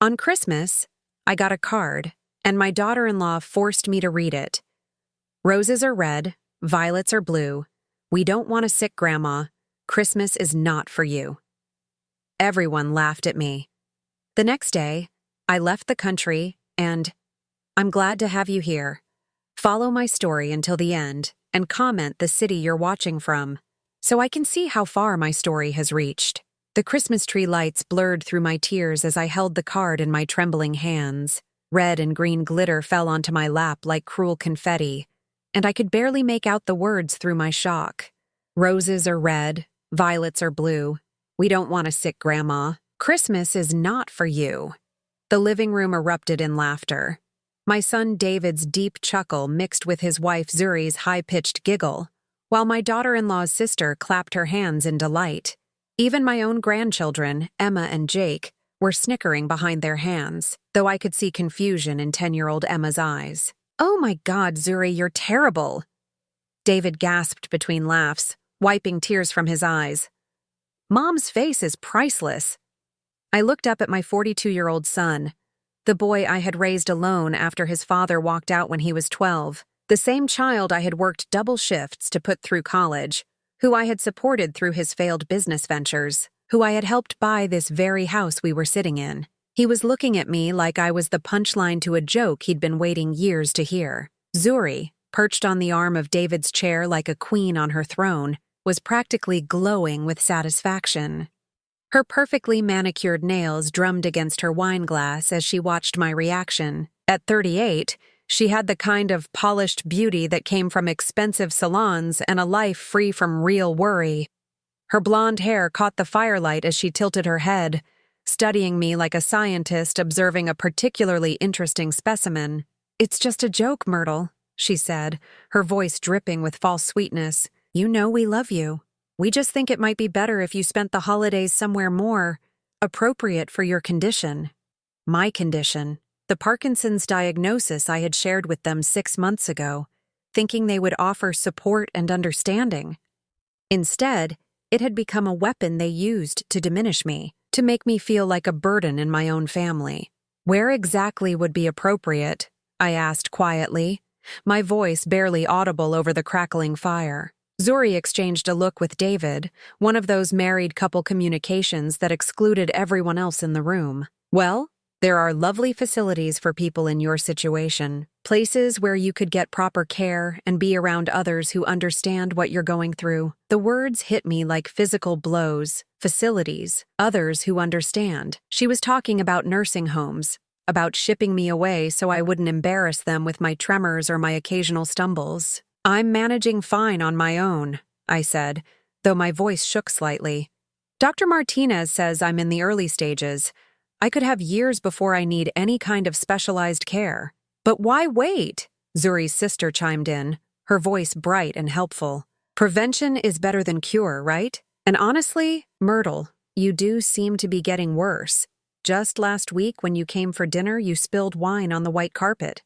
On Christmas, I got a card, and my daughter-in-law forced me to read it. Roses are red, violets are blue. We don't want a sick grandma. Christmas is not for you. Everyone laughed at me. The next day, I left the country, and I'm glad to have you here. Follow my story until the end and comment the city you're watching from, so I can see how far my story has reached. The Christmas tree lights blurred through my tears as I held the card in my trembling hands. Red and green glitter fell onto my lap like cruel confetti, and I could barely make out the words through my shock. Roses are red, violets are blue. We don't want a sick grandma. Christmas is not for you. The living room erupted in laughter. My son David's deep chuckle mixed with his wife Zuri's high-pitched giggle, while my daughter-in-law's sister clapped her hands in delight. Even my own grandchildren, Emma and Jake, were snickering behind their hands, though I could see confusion in 10-year-old Emma's eyes. "Oh my God, Zuri, you're terrible!" David gasped between laughs, wiping tears from his eyes. "Mom's face is priceless." I looked up at my 42-year-old son, the boy I had raised alone after his father walked out when he was 12, the same child I had worked double shifts to put through college, who I had supported through his failed business ventures, who I had helped buy this very house we were sitting in. He was looking at me like I was the punchline to a joke he'd been waiting years to hear. Zuri, perched on the arm of David's chair like a queen on her throne, was practically glowing with satisfaction. Her perfectly manicured nails drummed against her wine glass as she watched my reaction. At 38, she had the kind of polished beauty that came from expensive salons and a life free from real worry. Her blonde hair caught the firelight as she tilted her head, studying me like a scientist observing a particularly interesting specimen. "It's just a joke, Myrtle," she said, her voice dripping with false sweetness. "You know we love you. We just think it might be better if you spent the holidays somewhere more appropriate for your condition." My condition. The Parkinson's diagnosis I had shared with them 6 months ago, thinking they would offer support and understanding. Instead, it had become a weapon they used to diminish me, to make me feel like a burden in my own family. "Where exactly would be appropriate?" I asked quietly, my voice barely audible over the crackling fire. Zuri exchanged a look with David, one of those married couple communications that excluded everyone else in the room. "Well, there are lovely facilities for people in your situation, places where you could get proper care and be around others who understand what you're going through." The words hit me like physical blows. Facilities, others who understand. She was talking about nursing homes, about shipping me away so I wouldn't embarrass them with my tremors or my occasional stumbles. "I'm managing fine on my own," I said, though my voice shook slightly. "Dr. Martinez says I'm in the early stages. I could have years before I need any kind of specialized care." "But why wait?" Zuri's sister chimed in, her voice bright and helpful. "Prevention is better than cure, right? And honestly, Myrtle, you do seem to be getting worse. Just last week when you came for dinner, you spilled wine on the white carpet."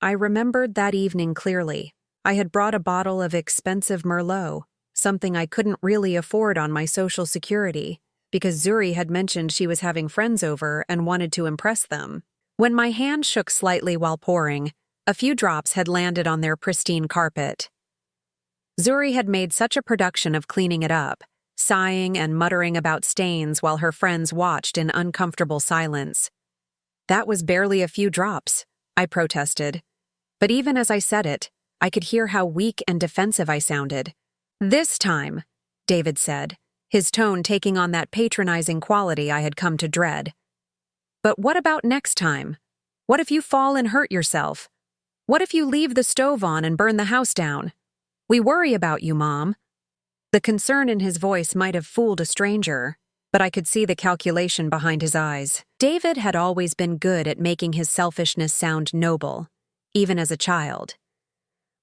I remembered that evening clearly. I had brought a bottle of expensive Merlot, something I couldn't really afford on my Social Security, because Zuri had mentioned she was having friends over and wanted to impress them. When my hand shook slightly while pouring, a few drops had landed on their pristine carpet. Zuri had made such a production of cleaning it up, sighing and muttering about stains while her friends watched in uncomfortable silence. "That was barely a few drops," I protested. But even as I said it, I could hear how weak and defensive I sounded. "This time," David said, his tone taking on that patronizing quality I had come to dread. "But what about next time? What if you fall and hurt yourself? What if you leave the stove on and burn the house down? We worry about you, Mom." The concern in his voice might have fooled a stranger, but I could see the calculation behind his eyes. David had always been good at making his selfishness sound noble, even as a child.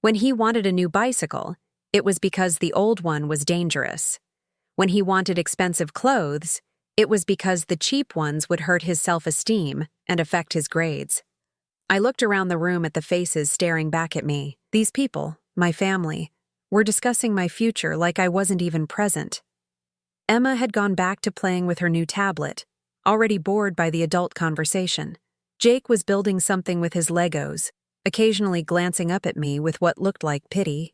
When he wanted a new bicycle, it was because the old one was dangerous. When he wanted expensive clothes, it was because the cheap ones would hurt his self-esteem and affect his grades. I looked around the room at the faces staring back at me. These people, my family, were discussing my future like I wasn't even present. Emma had gone back to playing with her new tablet, already bored by the adult conversation. Jake was building something with his Legos, occasionally glancing up at me with what looked like pity.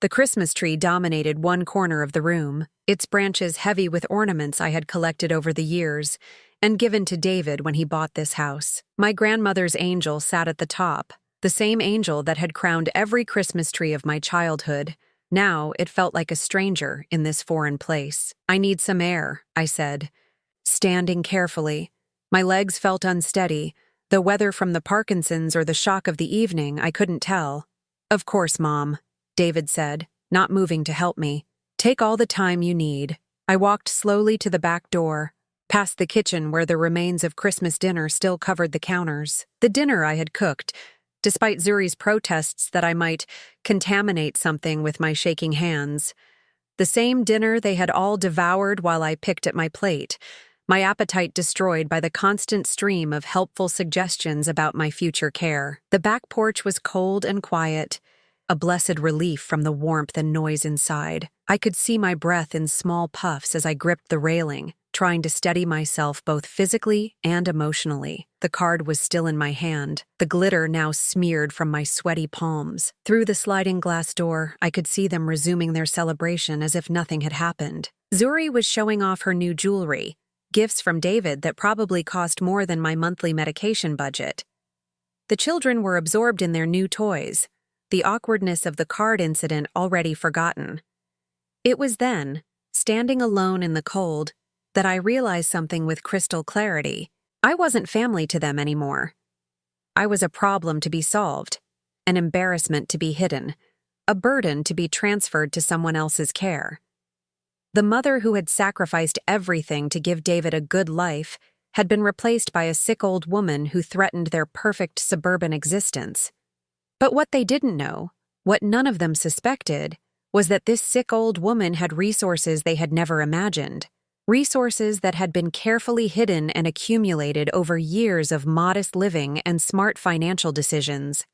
The Christmas tree dominated one corner of the room, its branches heavy with ornaments I had collected over the years and given to David when he bought this house. My grandmother's angel sat at the top, the same angel that had crowned every Christmas tree of my childhood. Now it felt like a stranger in this foreign place. "I need some air," I said, standing carefully. My legs felt unsteady, though whether from the Parkinson's or the shock of the evening, I couldn't tell. "Of course, Mom," David said, not moving to help me. "Take all the time you need." I walked slowly to the back door, past the kitchen where the remains of Christmas dinner still covered the counters. The dinner I had cooked, despite Zuri's protests that I might contaminate something with my shaking hands. The same dinner they had all devoured while I picked at my plate, my appetite destroyed by the constant stream of helpful suggestions about my future care. The back porch was cold and quiet, a blessed relief from the warmth and noise inside. I could see my breath in small puffs as I gripped the railing, trying to steady myself both physically and emotionally. The card was still in my hand, the glitter now smeared from my sweaty palms. Through the sliding glass door, I could see them resuming their celebration as if nothing had happened. Zuri was showing off her new jewelry, gifts from David that probably cost more than my monthly medication budget. The children were absorbed in their new toys, the awkwardness of the card incident already forgotten. It was then, standing alone in the cold, that I realized something with crystal clarity. I wasn't family to them anymore. I was a problem to be solved, an embarrassment to be hidden, a burden to be transferred to someone else's care. The mother who had sacrificed everything to give David a good life had been replaced by a sick old woman who threatened their perfect suburban existence. But what they didn't know, what none of them suspected, was that this sick old woman had resources they had never imagined. Resources that had been carefully hidden and accumulated over years of modest living and smart financial decisions.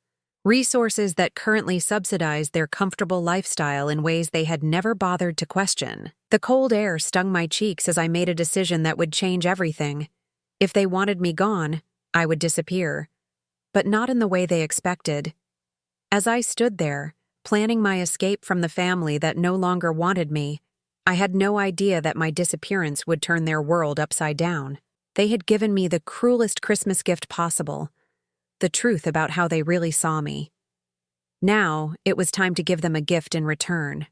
Resources that currently subsidized their comfortable lifestyle in ways they had never bothered to question. The cold air stung my cheeks as I made a decision that would change everything. If they wanted me gone, I would disappear. But not in the way they expected. As I stood there, planning my escape from the family that no longer wanted me, I had no idea that my disappearance would turn their world upside down. They had given me the cruelest Christmas gift possible, the truth about how they really saw me. Now, it was time to give them a gift in return.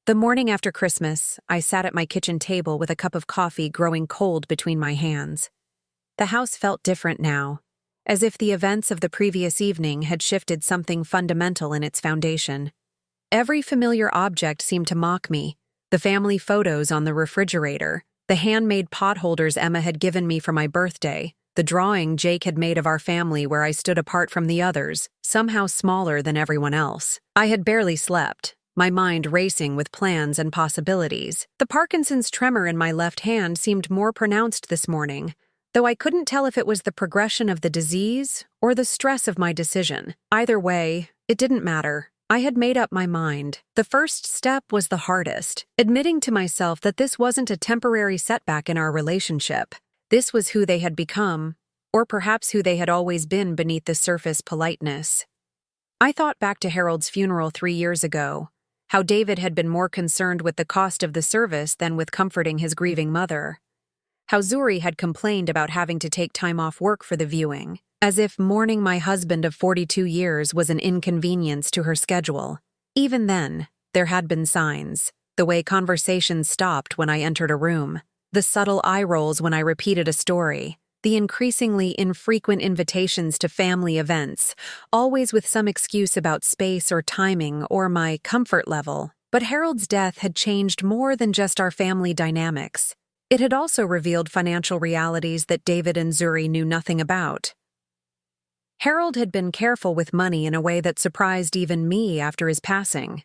The morning after Christmas, I sat at my kitchen table with a cup of coffee growing cold between my hands. The house felt different now, as if the events of the previous evening had shifted something fundamental in its foundation. Every familiar object seemed to mock me. The family photos on the refrigerator, the handmade potholders Emma had given me for my birthday, the drawing Jake had made of our family where I stood apart from the others, somehow smaller than everyone else. I had barely slept, my mind racing with plans and possibilities. The Parkinson's tremor in my left hand seemed more pronounced this morning, though I couldn't tell if it was the progression of the disease or the stress of my decision. Either way, it didn't matter. I had made up my mind. The first step was the hardest, admitting to myself that this wasn't a temporary setback in our relationship. This was who they had become, or perhaps who they had always been beneath the surface politeness. I thought back to Harold's funeral 3 years ago, how David had been more concerned with the cost of the service than with comforting his grieving mother. How Zuri had complained about having to take time off work for the viewing, as if mourning my husband of 42 years was an inconvenience to her schedule. Even then, there had been signs, the way conversations stopped when I entered a room, the subtle eye rolls when I repeated a story, the increasingly infrequent invitations to family events, always with some excuse about space or timing or my comfort level. But Harold's death had changed more than just our family dynamics. It had also revealed financial realities that David and Zuri knew nothing about. Harold had been careful with money in a way that surprised even me after his passing.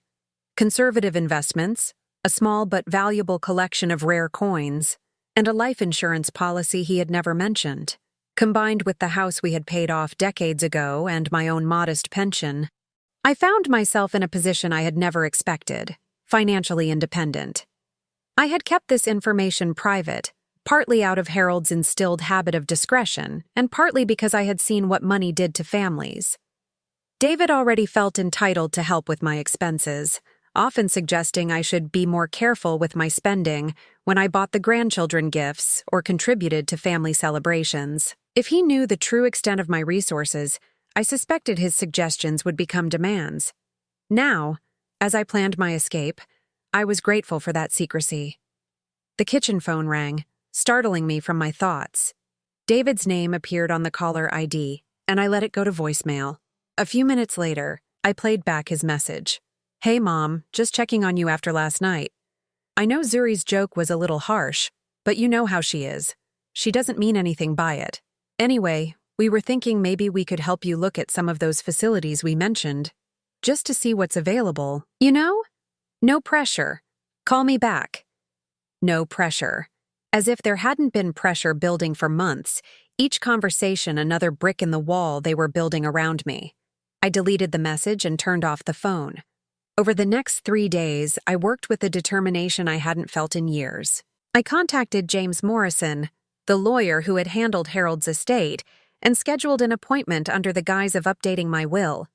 Conservative investments, a small but valuable collection of rare coins, and a life insurance policy he had never mentioned. Combined with the house we had paid off decades ago and my own modest pension, I found myself in a position I had never expected, financially independent. I had kept this information private, partly out of Harold's instilled habit of discretion, and partly because I had seen what money did to families. David already felt entitled to help with my expenses, often suggesting I should be more careful with my spending when I bought the grandchildren gifts or contributed to family celebrations. If he knew the true extent of my resources, I suspected his suggestions would become demands. Now, as I planned my escape, I was grateful for that secrecy. The kitchen phone rang, startling me from my thoughts. David's name appeared on the caller ID, and I let it go to voicemail. A few minutes later, I played back his message. "Hey Mom, just checking on you after last night. I know Zuri's joke was a little harsh, but you know how she is. She doesn't mean anything by it. Anyway, we were thinking maybe we could help you look at some of those facilities we mentioned, just to see what's available. You know? No pressure. Call me back." No pressure. As if there hadn't been pressure building for months, each conversation another brick in the wall they were building around me. I deleted the message and turned off the phone. Over the next 3 days, I worked with a determination I hadn't felt in years. I contacted James Morrison, the lawyer who had handled Harold's estate, and scheduled an appointment under the guise of updating my will.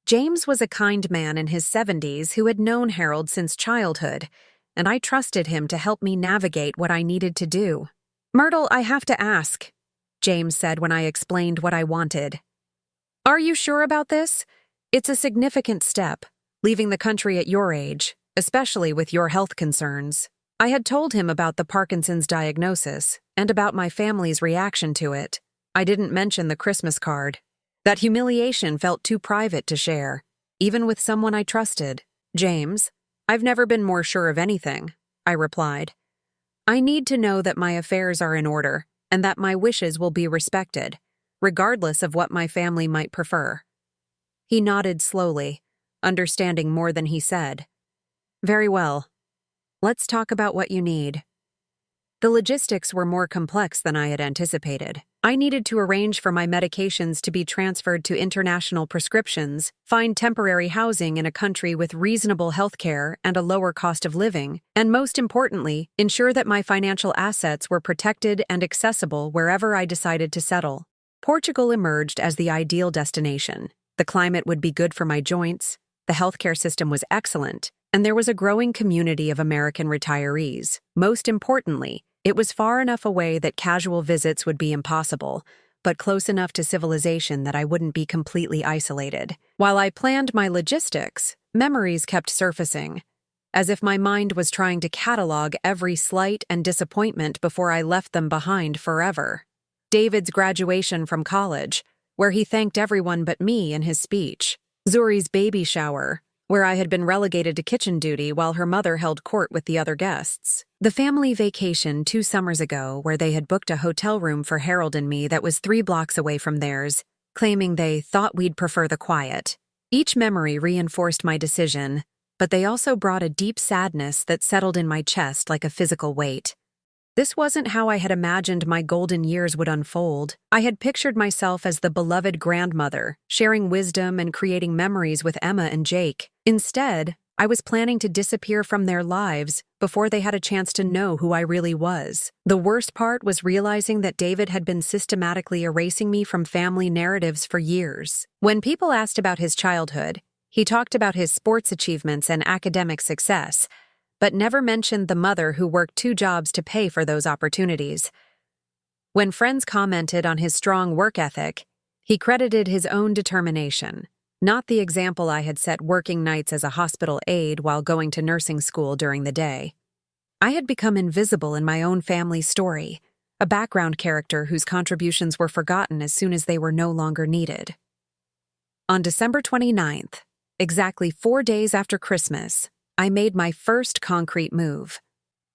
James was a kind man in his 70s who had known Harold since childhood, and I trusted him to help me navigate what I needed to do. "Myrtle, I have to ask," James said when I explained what I wanted. "Are you sure about this? It's a significant step, leaving the country at your age, especially with your health concerns." I had told him about the Parkinson's diagnosis and about my family's reaction to it. I didn't mention the Christmas card. That humiliation felt too private to share, even with someone I trusted. "James, I've never been more sure of anything," I replied. "I need to know that my affairs are in order and that my wishes will be respected, regardless of what my family might prefer." He nodded slowly, understanding more than he said. "Very well. Let's talk about what you need." The logistics were more complex than I had anticipated. I needed to arrange for my medications to be transferred to international prescriptions, find temporary housing in a country with reasonable health care and a lower cost of living, and most importantly, ensure that my financial assets were protected and accessible wherever I decided to settle. Portugal emerged as the ideal destination. The climate would be good for my joints, the healthcare system was excellent, and there was a growing community of American retirees. Most importantly, it was far enough away that casual visits would be impossible, but close enough to civilization that I wouldn't be completely isolated. While I planned my logistics, memories kept surfacing, as if my mind was trying to catalog every slight and disappointment before I left them behind forever. David's graduation from college, where he thanked everyone but me in his speech. Zuri's baby shower, where I had been relegated to kitchen duty while her mother held court with the other guests. The family vacation 2 summers ago, where they had booked a hotel room for Harold and me that was 3 blocks away from theirs, claiming they thought we'd prefer the quiet. Each memory reinforced my decision, but they also brought a deep sadness that settled in my chest like a physical weight. This wasn't how I had imagined my golden years would unfold. I had pictured myself as the beloved grandmother, sharing wisdom and creating memories with Emma and Jake. Instead, I was planning to disappear from their lives before they had a chance to know who I really was. The worst part was realizing that David had been systematically erasing me from family narratives for years. When people asked about his childhood, he talked about his sports achievements and academic success, but never mentioned the mother who worked 2 jobs to pay for those opportunities. When friends commented on his strong work ethic, he credited his own determination, not the example I had set working nights as a hospital aide while going to nursing school during the day. I had become invisible in my own family's story, a background character whose contributions were forgotten as soon as they were no longer needed. On December 29th, exactly 4 days after Christmas, I made my first concrete move.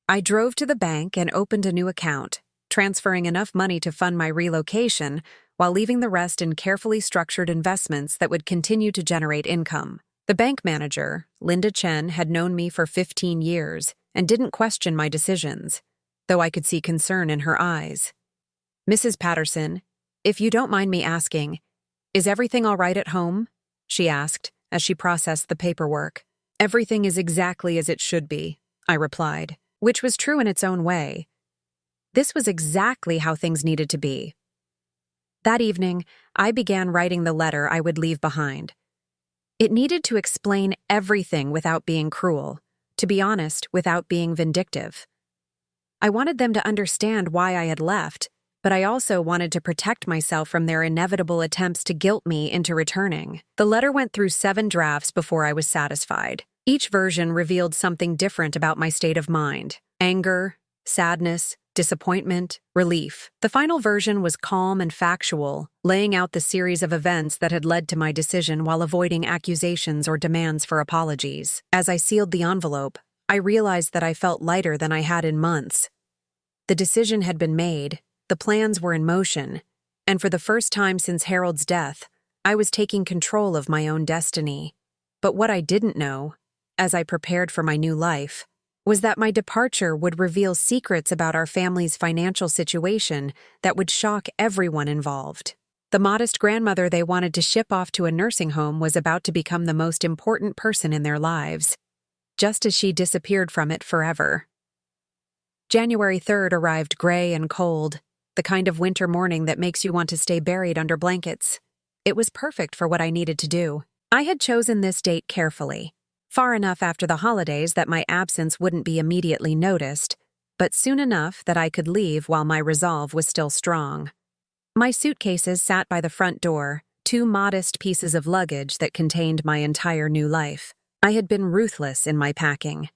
I drove to the bank and opened a new account, transferring enough money to fund my relocation while leaving the rest in carefully structured investments that would continue to generate income. The bank manager, Linda Chen, had known me for 15 years and didn't question my decisions, though I could see concern in her eyes. "Mrs. Patterson, if you don't mind me asking, is everything all right at home?" she asked as she processed the paperwork. "Everything is exactly as it should be," I replied, which was true in its own way. This was exactly how things needed to be. That evening, I began writing the letter I would leave behind. It needed to explain everything without being cruel, to be honest, without being vindictive. I wanted them to understand why I had left, but I also wanted to protect myself from their inevitable attempts to guilt me into returning. The letter went through 7 drafts before I was satisfied. Each version revealed something different about my state of mind: anger, sadness, disappointment, relief. The final version was calm and factual, laying out the series of events that had led to my decision while avoiding accusations or demands for apologies. As I sealed the envelope, I realized that I felt lighter than I had in months. The decision had been made, the plans were in motion, and for the first time since Harold's death, I was taking control of my own destiny. But what I didn't know, as I prepared for my new life, was that my departure would reveal secrets about our family's financial situation that would shock everyone involved. The modest grandmother they wanted to ship off to a nursing home was about to become the most important person in their lives, just as she disappeared from it forever. January 3rd arrived gray and cold, the kind of winter morning that makes you want to stay buried under blankets. It was perfect for what I needed to do. I had chosen this date carefully, far enough after the holidays that my absence wouldn't be immediately noticed, but soon enough that I could leave while my resolve was still strong. My suitcases sat by the front door, 2 modest pieces of luggage that contained my entire new life. I had been ruthless in my packing,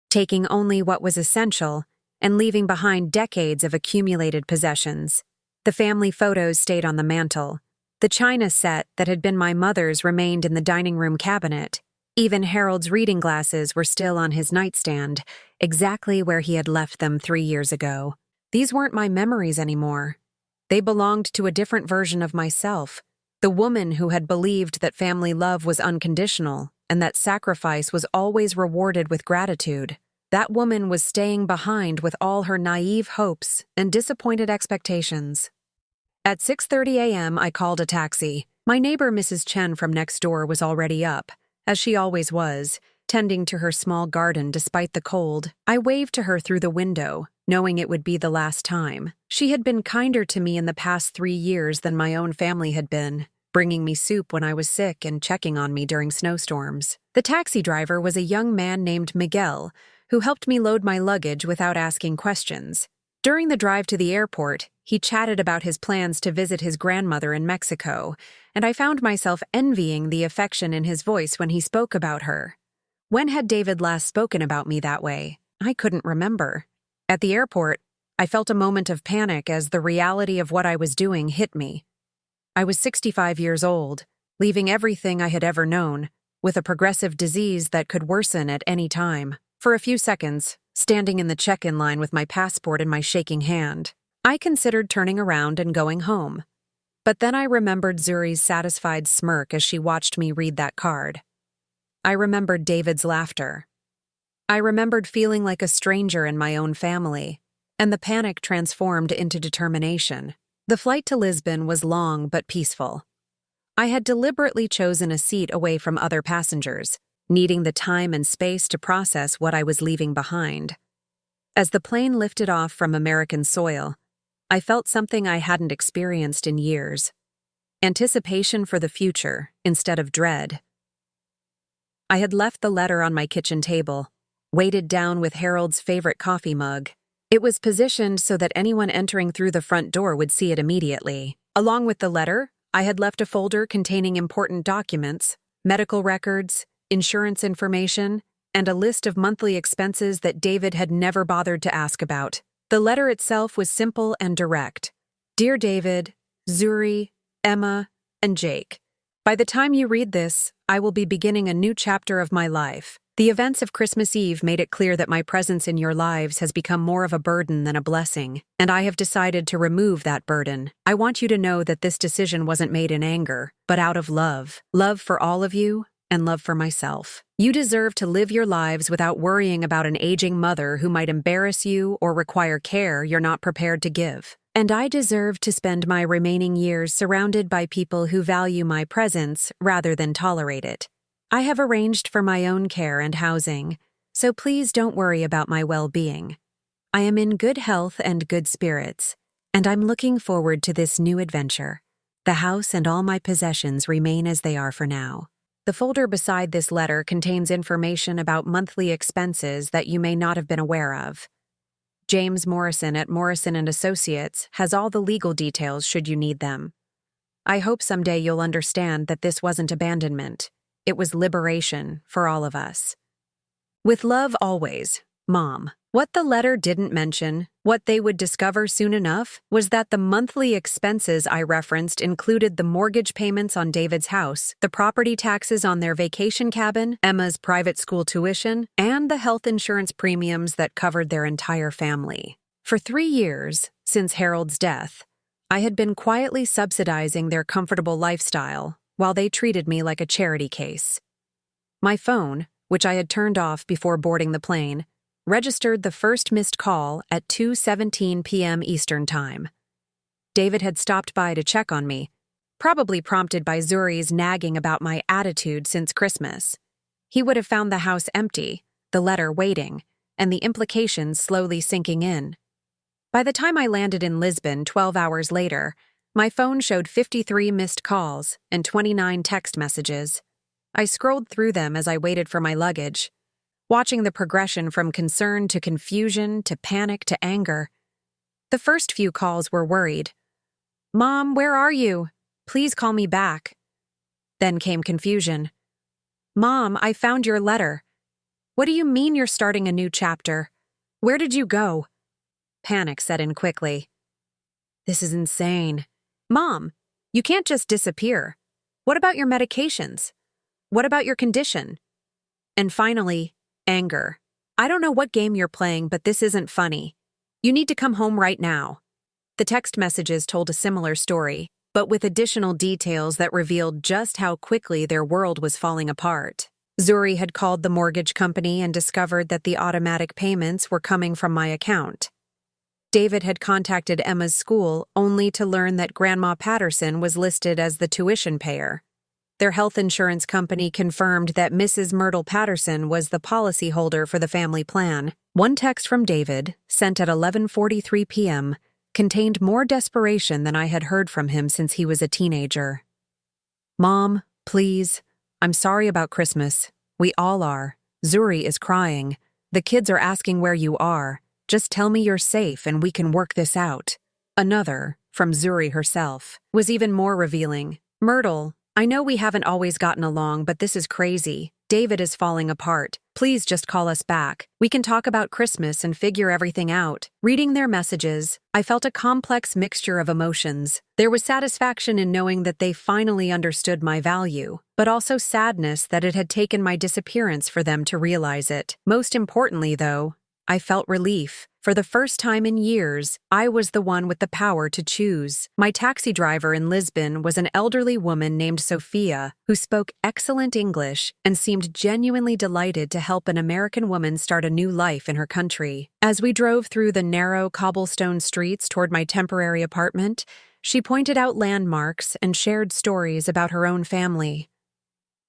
taking only what was essential and leaving behind decades of accumulated possessions. The family photos stayed on the mantel. The china set that had been my mother's remained in the dining room cabinet. Even Harold's reading glasses were still on his nightstand, exactly where he had left them 3 years ago. These weren't my memories anymore. They belonged to a different version of myself, the woman who had believed that family love was unconditional and that sacrifice was always rewarded with gratitude. That woman was staying behind with all her naive hopes and disappointed expectations. At 6:30 a.m., I called a taxi. My neighbor, Mrs. Chen from next door, was already up, as she always was, tending to her small garden despite the cold. I waved to her through the window, knowing it would be the last time. She had been kinder to me in the past 3 years than my own family had been, bringing me soup when I was sick and checking on me during snowstorms. The taxi driver was a young man named Miguel, who helped me load my luggage without asking questions. During the drive to the airport, he chatted about his plans to visit his grandmother in Mexico, and I found myself envying the affection in his voice when he spoke about her. When had David last spoken about me that way? I couldn't remember. At the airport, I felt a moment of panic as the reality of what I was doing hit me. I was 65 years old, leaving everything I had ever known, with a progressive disease that could worsen at any time. For a few seconds, standing in the check-in line with my passport in my shaking hand, I considered turning around and going home. But then I remembered Zuri's satisfied smirk as she watched me read that card. I remembered David's laughter. I remembered feeling like a stranger in my own family, and the panic transformed into determination. The flight to Lisbon was long but peaceful. I had deliberately chosen a seat away from other passengers, needing the time and space to process what I was leaving behind. As the plane lifted off from American soil, I felt something I hadn't experienced in years: anticipation for the future instead of dread. I had left the letter on my kitchen table, weighted down with Harold's favorite coffee mug. It was positioned so that anyone entering through the front door would see it immediately. Along with the letter, I had left a folder containing important documents, medical records, insurance information, and a list of monthly expenses that David had never bothered to ask about. The letter itself was simple and direct. Dear David, Zuri, Emma, and Jake, by the time you read this, I will be beginning a new chapter of my life. The events of Christmas Eve made it clear that my presence in your lives has become more of a burden than a blessing, and I have decided to remove that burden. I want you to know that this decision wasn't made in anger, but out of love. Love for all of you, and love for myself. You deserve to live your lives without worrying about an aging mother who might embarrass you or require care you're not prepared to give. And I deserve to spend my remaining years surrounded by people who value my presence rather than tolerate it. I have arranged for my own care and housing, so please don't worry about my well-being. I am in good health and good spirits, and I'm looking forward to this new adventure. The house and all my possessions remain as they are for now. The folder beside this letter contains information about monthly expenses that you may not have been aware of. James Morrison at Morrison & Associates has all the legal details should you need them. I hope someday you'll understand that this wasn't abandonment. It was liberation for all of us. With love always, Mom. What the letter didn't mention, what they would discover soon enough, was that the monthly expenses I referenced included the mortgage payments on David's house, the property taxes on their vacation cabin, Emma's private school tuition, and the health insurance premiums that covered their entire family. For 3 years, since Harold's death, I had been quietly subsidizing their comfortable lifestyle while they treated me like a charity case. My phone, which I had turned off before boarding the plane, registered the first missed call at 2:17 p.m. Eastern Time. David had stopped by to check on me, probably prompted by Zuri's nagging about my attitude since Christmas. He would have found the house empty, the letter waiting, and the implications slowly sinking in. By the time I landed in Lisbon 12 hours later, my phone showed 53 missed calls and 29 text messages. I scrolled through them as I waited for my luggage, watching the progression from concern to confusion to panic to anger. The first few calls were worried. "Mom, where are you? Please call me back." Then came confusion. "Mom, I found your letter. What do you mean you're starting a new chapter? Where did you go?" Panic set in quickly. "This is insane. Mom, you can't just disappear. What about your medications? What about your condition?" And finally, anger. "I don't know what game you're playing, but this isn't funny. You need to come home right now." The text messages told a similar story, but with additional details that revealed just how quickly their world was falling apart. Zuri had called the mortgage company and discovered that the automatic payments were coming from my account. David had contacted Emma's school only to learn that Grandma Patterson was listed as the tuition payer. Their health insurance company confirmed that Mrs. Myrtle Patterson was the policyholder for the family plan. One text from David, sent at 11:43 p.m., contained more desperation than I had heard from him since he was a teenager. "Mom, please. I'm sorry about Christmas. We all are. Zuri is crying. The kids are asking where you are. Just tell me you're safe and we can work this out." Another, from Zuri herself, was even more revealing. "Myrtle, I know we haven't always gotten along, but this is crazy. David is falling apart. Please just call us back. We can talk about Christmas and figure everything out." Reading their messages, I felt a complex mixture of emotions. There was satisfaction in knowing that they finally understood my value, but also sadness that it had taken my disappearance for them to realize it. Most importantly, though, I felt relief. For the first time in years, I was the one with the power to choose. My taxi driver in Lisbon was an elderly woman named Sophia, who spoke excellent English and seemed genuinely delighted to help an American woman start a new life in her country. As we drove through the narrow cobblestone streets toward my temporary apartment, she pointed out landmarks and shared stories about her own family.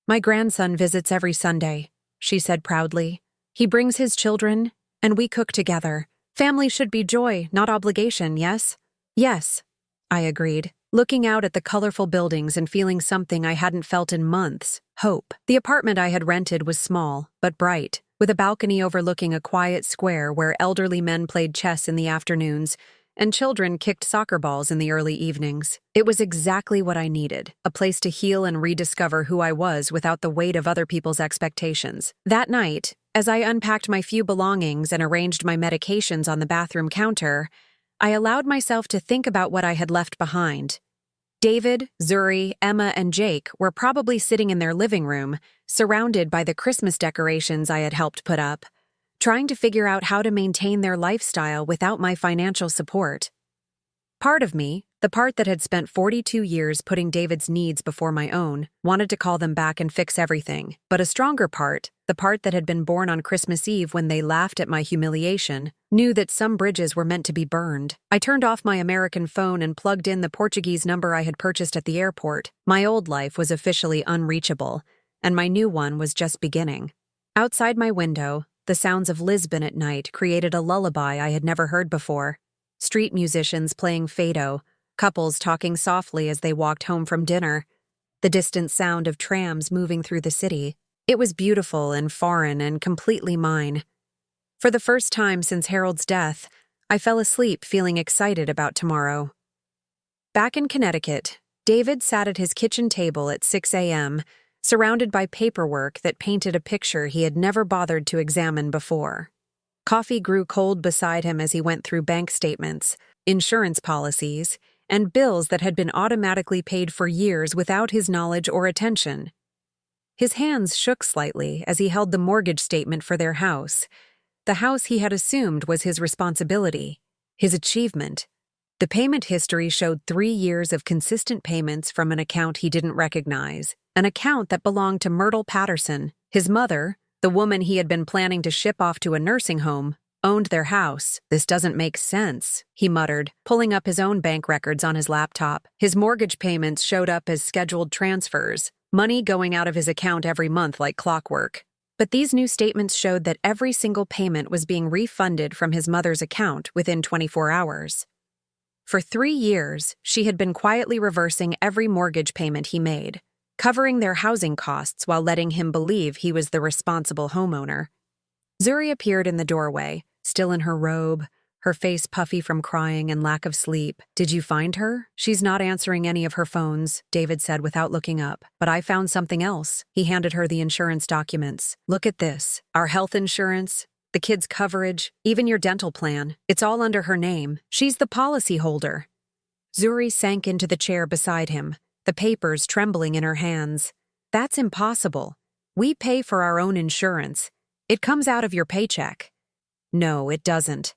"My grandson visits every Sunday," she said proudly. "He brings his children, and we cook together. Family should be joy, not obligation, yes?" "Yes," I agreed, looking out at the colorful buildings and feeling something I hadn't felt in months: hope. The apartment I had rented was small, but bright, with a balcony overlooking a quiet square where elderly men played chess in the afternoons and children kicked soccer balls in the early evenings. It was exactly what I needed, a place to heal and rediscover who I was without the weight of other people's expectations. That night, as I unpacked my few belongings and arranged my medications on the bathroom counter, I allowed myself to think about what I had left behind. David, Zuri, Emma, and Jake were probably sitting in their living room, surrounded by the Christmas decorations I had helped put up, trying to figure out how to maintain their lifestyle without my financial support. Part of me, the part that had spent 42 years putting David's needs before my own, wanted to call them back and fix everything. But a stronger part, the part that had been born on Christmas Eve when they laughed at my humiliation, knew that some bridges were meant to be burned. I turned off my American phone and plugged in the Portuguese number I had purchased at the airport. My old life was officially unreachable, and my new one was just beginning. Outside my window, The sounds of Lisbon at night created a lullaby I had never heard before. Street musicians playing fado, couples talking softly as they walked home from dinner, the distant sound of trams moving through the city. It was beautiful and foreign and completely mine. For the first time since Harold's death, I fell asleep feeling excited about tomorrow. Back in Connecticut, David sat at his kitchen table at 6 a.m., surrounded by paperwork that painted a picture he had never bothered to examine before. Coffee grew cold beside him as he went through bank statements, insurance policies, and bills that had been automatically paid for years without his knowledge or attention. His hands shook slightly as he held the mortgage statement for their house, the house he had assumed was his responsibility, his achievement. The payment history showed 3 years of consistent payments from an account he didn't recognize, an account that belonged to Myrtle Patterson. His mother, the woman he had been planning to ship off to a nursing home, owned their house. "This doesn't make sense," he muttered, pulling up his own bank records on his laptop. His mortgage payments showed up as scheduled transfers, money going out of his account every month like clockwork. But these new statements showed that every single payment was being refunded from his mother's account within 24 hours. For 3 years, she had been quietly reversing every mortgage payment he made, covering their housing costs while letting him believe he was the responsible homeowner. Zuri appeared in the doorway, still in her robe, her face puffy from crying and lack of sleep. "Did you find her?" "She's not answering any of her phones," David said without looking up. "But I found something else." He handed her the insurance documents. "Look at this. Our health insurance, the kids' coverage, even your dental plan. It's all under her name. She's the policy holder." Zuri sank into the chair beside him, the papers trembling in her hands. "That's impossible. We pay for our own insurance. It comes out of your paycheck." "No, it doesn't."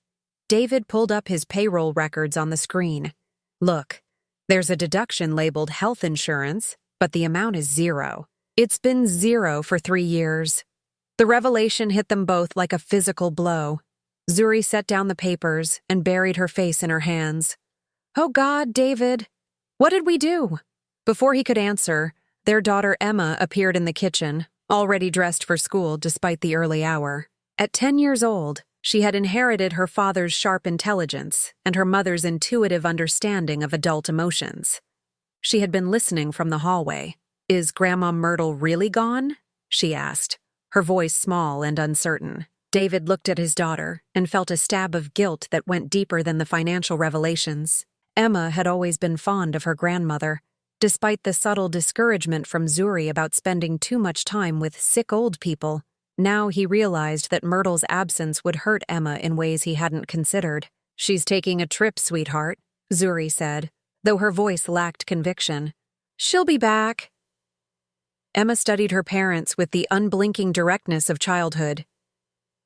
David pulled up his payroll records on the screen. "Look, there's a deduction labeled health insurance, but the amount is 0. It's been 0 for 3 years. The revelation hit them both like a physical blow. Zuri set down the papers and buried her face in her hands. "Oh God, David, what did we do?" Before he could answer, their daughter Emma appeared in the kitchen, already dressed for school despite the early hour. At 10 years old, she had inherited her father's sharp intelligence and her mother's intuitive understanding of adult emotions. She had been listening from the hallway. "Is Grandma Myrtle really gone?" she asked, her voice small and uncertain. David looked at his daughter and felt a stab of guilt that went deeper than the financial revelations. Emma had always been fond of her grandmother, despite the subtle discouragement from Zuri about spending too much time with sick old people. Now he realized that Myrtle's absence would hurt Emma in ways he hadn't considered. "She's taking a trip, sweetheart," Zuri said, though her voice lacked conviction. "She'll be back." Emma studied her parents with the unblinking directness of childhood.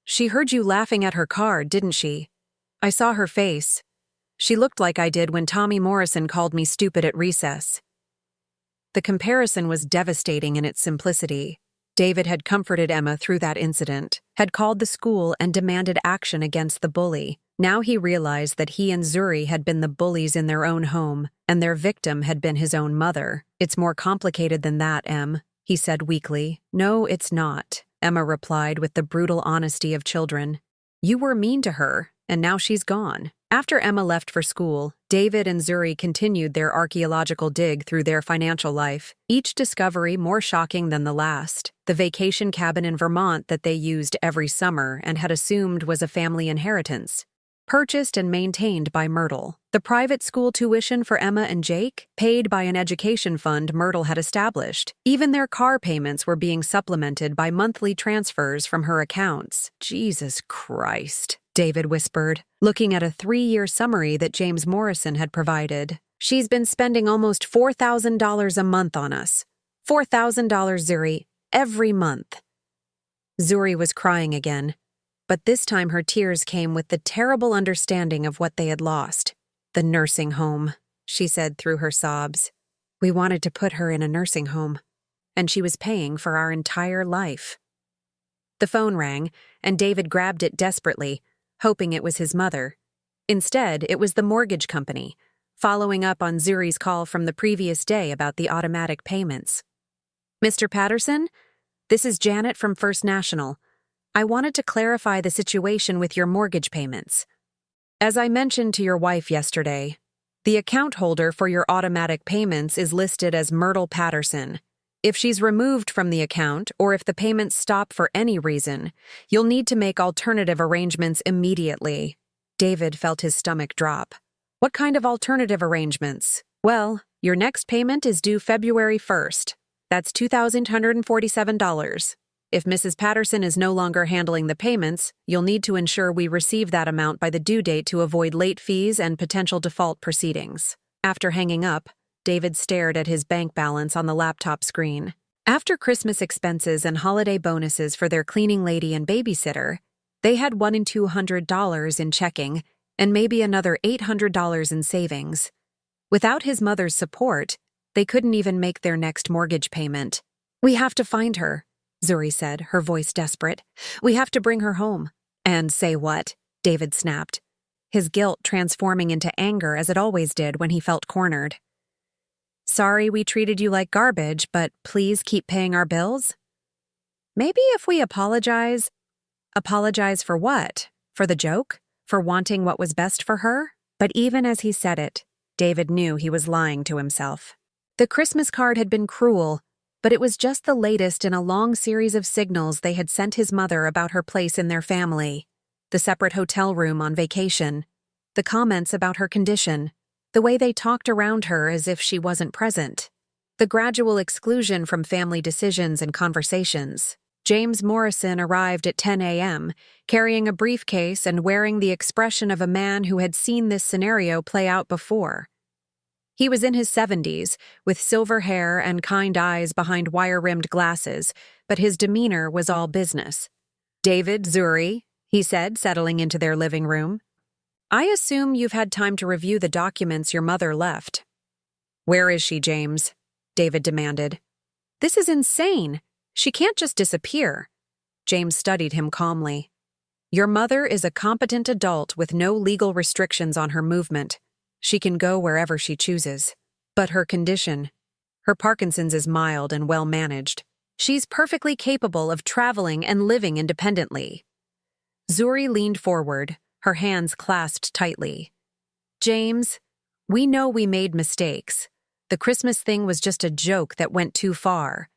"She heard you laughing at her card, didn't she? I saw her face. She looked like I did when Tommy Morrison called me stupid at recess." The comparison was devastating in its simplicity. David had comforted Emma through that incident, had called the school and demanded action against the bully. Now he realized that he and Zuri had been the bullies in their own home, and their victim had been his own mother. "It's more complicated than that, Em," he said weakly. "No, it's not," Emma replied with the brutal honesty of children. "You were mean to her, and now she's gone." After Emma left for school, David and Zuri continued their archaeological dig through their financial life, each discovery more shocking than the last. The vacation cabin in Vermont that they used every summer and had assumed was a family inheritance, purchased and maintained by Myrtle. The private school tuition for Emma and Jake, paid by an education fund Myrtle had established. Even their car payments were being supplemented by monthly transfers from her accounts. "Jesus Christ," David whispered, looking at a 3-year summary that James Morrison had provided. "She's been spending almost $4,000 a month on us. $4,000, Zuri, every month." Zuri was crying again, but this time her tears came with the terrible understanding of what they had lost. "The nursing home," she said through her sobs. "We wanted to put her in a nursing home, and she was paying for our entire life." The phone rang, and David grabbed it desperately, hoping it was his mother. Instead, it was the mortgage company, following up on Zuri's call from the previous day about the automatic payments. "Mr. Patterson? This is Janet from First National. I wanted to clarify the situation with your mortgage payments. As I mentioned to your wife yesterday, the account holder for your automatic payments is listed as Myrtle Patterson. If she's removed from the account, or if the payments stop for any reason, you'll need to make alternative arrangements immediately. David felt his stomach drop. What kind of alternative arrangements? Well, your next payment is due February 1st. That's $2,147. If Mrs. Patterson is no longer handling the payments, you'll need to ensure we receive that amount by the due date to avoid late fees and potential default proceedings. After hanging up, David stared at his bank balance on the laptop screen. After Christmas expenses and holiday bonuses for their cleaning lady and babysitter, they had $1 and $200 in checking and maybe another $800 in savings. Without his mother's support, they couldn't even make their next mortgage payment. "We have to find her," Zuri said, her voice desperate. "We have to bring her home." "And say what?" David snapped, his guilt transforming into anger as it always did when he felt cornered. "Sorry we treated you like garbage, but please keep paying our bills?" "Maybe if we apologize." "Apologize for what? For the joke? For wanting what was best for her?" But even as he said it, David knew he was lying to himself. The Christmas card had been cruel, but it was just the latest in a long series of signals they had sent his mother about her place in their family. The separate hotel room on vacation, the comments about her condition, the way they talked around her as if she wasn't present, the gradual exclusion from family decisions and conversations. James Morrison arrived at 10 a.m., carrying a briefcase and wearing the expression of a man who had seen this scenario play out before. He was in his 70s, with silver hair and kind eyes behind wire-rimmed glasses, but his demeanor was all business. "David, Zuri," he said, settling into their living room. "I assume you've had time to review the documents your mother left." "Where is she, James?" David demanded. "This is insane. She can't just disappear." James studied him calmly. "Your mother is a competent adult with no legal restrictions on her movement. She can go wherever she chooses. But her condition, her Parkinson's, is mild and well managed. She's perfectly capable of traveling and living independently." Zuri leaned forward, her hands clasped tightly. "James, we know we made mistakes. The Christmas thing was just a joke that went too far.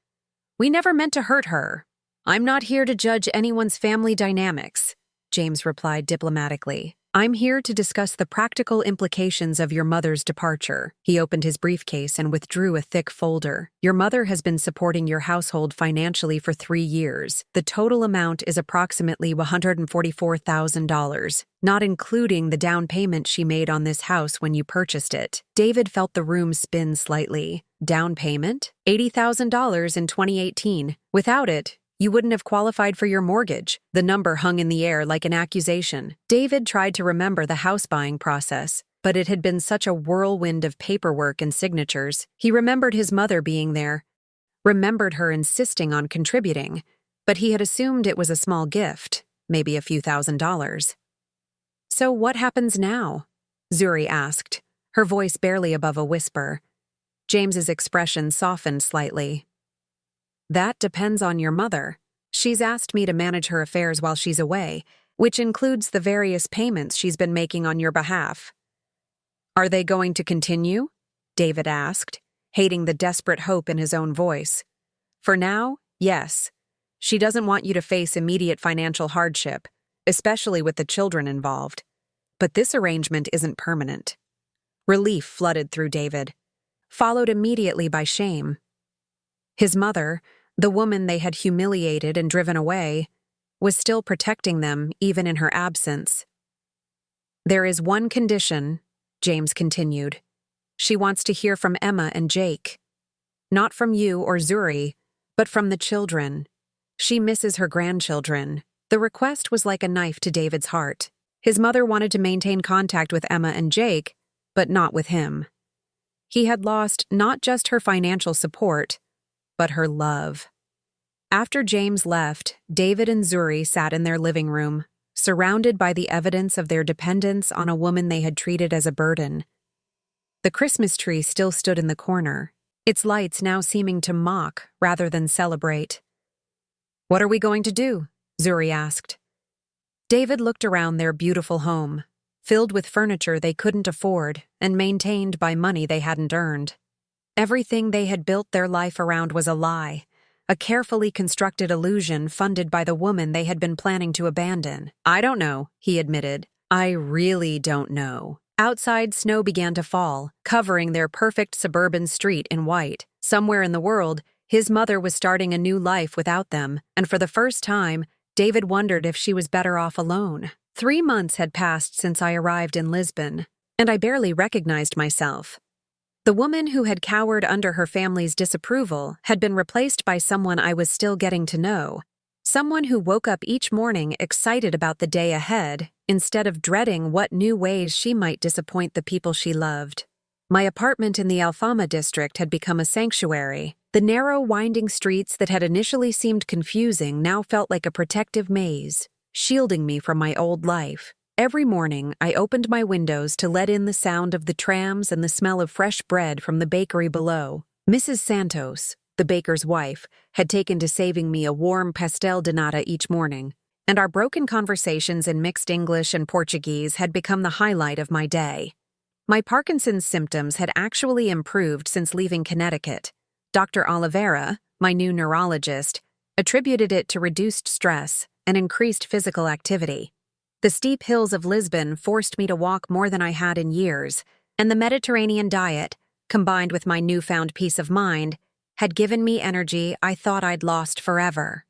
We never meant to hurt her. I'm not here to judge anyone's family dynamics," James replied diplomatically. "I'm here to discuss the practical implications of your mother's departure." He opened his briefcase and withdrew a thick folder. "Your mother has been supporting your household financially for 3 years. The total amount is approximately $144,000, not including the down payment she made on this house when you purchased it." David felt the room spin slightly. Down payment? $80,000 in 2018. Without it, you wouldn't have qualified for your mortgage. The number hung in the air like an accusation. David tried to remember the house buying process, but it had been such a whirlwind of paperwork and signatures. He remembered his mother being there, remembered her insisting on contributing, but he had assumed it was a small gift, maybe a few $1,000s. "So what happens now?" Zuri asked, her voice barely above a whisper. James's expression softened slightly. "That depends on your mother. She's asked me to manage her affairs while she's away, which includes the various payments she's been making on your behalf." "Are they going to continue?" David asked, hating the desperate hope in his own voice. "For now, yes. She doesn't want you to face immediate financial hardship, especially with the children involved. But this arrangement isn't permanent." Relief flooded through David, followed immediately by shame. His mother, the woman they had humiliated and driven away, was still protecting them even in her absence. "There is one condition," James continued. "She wants to hear from Emma and Jake. Not from you or Zuri, but from the children. She misses her grandchildren." The request was like a knife to David's heart. His mother wanted to maintain contact with Emma and Jake, but not with him. He had lost not just her financial support, but her love. After James left, David and Zuri sat in their living room, surrounded by the evidence of their dependence on a woman they had treated as a burden. The Christmas tree still stood in the corner, its lights now seeming to mock rather than celebrate. "What are we going to do?" Zuri asked. David looked around their beautiful home, filled with furniture they couldn't afford and maintained by money they hadn't earned. Everything they had built their life around was a lie, a carefully constructed illusion funded by the woman they had been planning to abandon. "I don't know," he admitted. "I really don't know." Outside, snow began to fall, covering their perfect suburban street in white. Somewhere in the world, his mother was starting a new life without them, and for the first time, David wondered if she was better off alone. 3 months had passed since I arrived in Lisbon, and I barely recognized myself. The woman who had cowered under her family's disapproval had been replaced by someone I was still getting to know, someone who woke up each morning excited about the day ahead instead of dreading what new ways she might disappoint the people she loved. My apartment in the Alfama district had become a sanctuary. The narrow, winding streets that had initially seemed confusing now felt like a protective maze, shielding me from my old life. Every morning, I opened my windows to let in the sound of the trams and the smell of fresh bread from the bakery below. Mrs. Santos, the baker's wife, had taken to saving me a warm pastel de nata each morning, and our broken conversations in mixed English and Portuguese had become the highlight of my day. My Parkinson's symptoms had actually improved since leaving Connecticut. Dr. Oliveira, my new neurologist, attributed it to reduced stress and increased physical activity. The steep hills of Lisbon forced me to walk more than I had in years, and the Mediterranean diet, combined with my newfound peace of mind, had given me energy I thought I'd lost forever.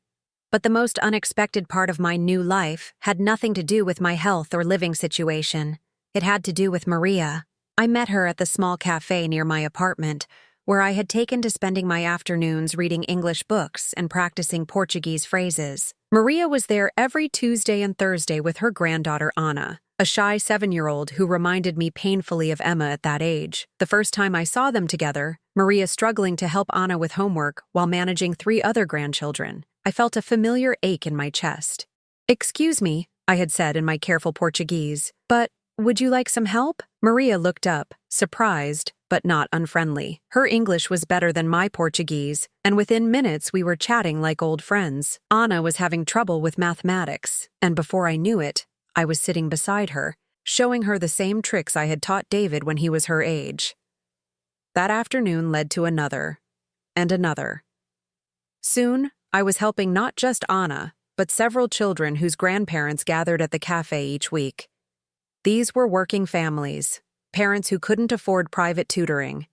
But the most unexpected part of my new life had nothing to do with my health or living situation. It had to do with Maria. I met her at the small cafe near my apartment, where I had taken to spending my afternoons reading English books and practicing Portuguese phrases. Maria was there every Tuesday and Thursday with her granddaughter Anna, a shy 7-year-old who reminded me painfully of Emma at that age. The first time I saw them together, Maria struggling to help Anna with homework while managing 3 other grandchildren, I felt a familiar ache in my chest. "Excuse me," I had said in my careful Portuguese, "but would you like some help?" Maria looked up, surprised, but not unfriendly. Her English was better than my Portuguese, and within minutes we were chatting like old friends. Anna was having trouble with mathematics, and before I knew it, I was sitting beside her, showing her the same tricks I had taught David when he was her age. That afternoon led to another, and another. Soon, I was helping not just Anna, but several children whose grandparents gathered at the cafe each week. These were working families, parents who couldn't afford private tutoring,